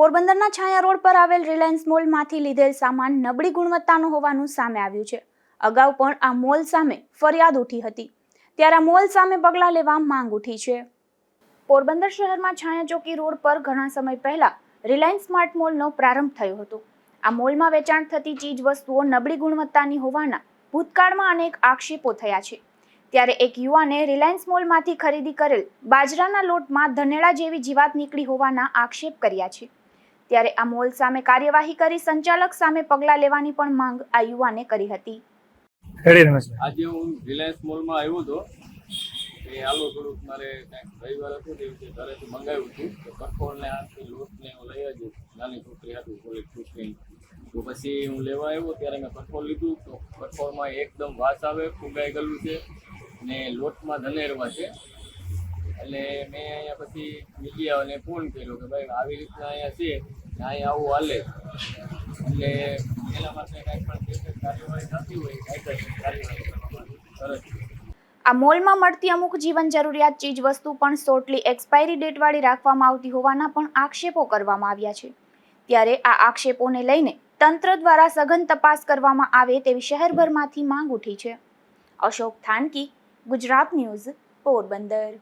પોરબંદરના છાયા રોડ પર આવેલ રિલાયન્સ મોલમાંથી લીધેલ સામાન નબળી ગુણવત્તાનો હોવાનું સામે આવ્યું છે. અગાઉ પણ આ મોલ સામે ફરિયાદ ઉઠી હતી, ત્યારે આ મોલ સામે પગલાં લેવા માંગ ઉઠી છે. પોરબંદર શહેરમાં છાયા ચોકી રોડ પર ઘણા સમય પહેલા રિલાયન્સ સ્માર્ટ મોલનો પ્રારંભ થયો હતો. આ મોલમાં વેચાણ થતી ચીજ વસ્તુઓ નબળી ગુણવત્તાની હોવાના ભૂતકાળમાં અનેક આક્ષેપો થયા છે. ત્યારે એક યુવાને રિલાયન્સ મોલમાંથી ખરીદી કરેલ બાજરાના લોટમાં ધનેડા જેવી જીવાત નીકળી હોવાના આક્ષેપ કર્યા છે. ત્યારે આ મોલ સામે કાર્યવાહી કરી સંચાલક સામે પગલાં લેવાની પણ માંગ આ યુવાને કરી હતી. આજે હું રિલાયન્સ મોલમાં આવ્યો હતો કે આલો થોડુંક મારે કંઈક રવિવાર હતું તે રીતે ઘરેથી મંગાવ્યું હતું તો કઠોળને હાથથી લોટને હું લઈ આવ્યો. નાની છોકરી હતું થોડીક છોકરી, તો પછી હું લેવા આવ્યો ત્યારે મેં કઠોળ લીધું તો કઠોળમાં એકદમ વાસ આવે, ફૂગાઈ ગયેલું છે ને લોટમાં ધનેરવા છે. એટલે મેં અહીંયા પછી મીડિયાને ફોન કર્યો કે ભાઈ આવી રીતના અહીંયા છે, અહીંયા આવું હાલે, એટલે એના માટે કાંઈ પણ કાર્યવાહી થતી હોય કાયદેસર કાર્યવાહી કરવામાં સરસ. આ મોલમાં મળતી અમુક જીવન જરૂરિયાત ચીજ વસ્તુ પણ શોર્ટલી એક્સપાયરી ડેટવાળી રાખવામાં આવતી હોવાના પણ આક્ષેપો કરવામાં આવ્યા છે. ત્યારે આ આક્ષેપોને લઈને તંત્ર દ્વારા સઘન તપાસ કરવામાં આવે તેવી શહેરભરમાંથી માંગ ઉઠી છે. અશોક થાનકી, ગુજરાત ન્યૂઝ, પોરબંદર.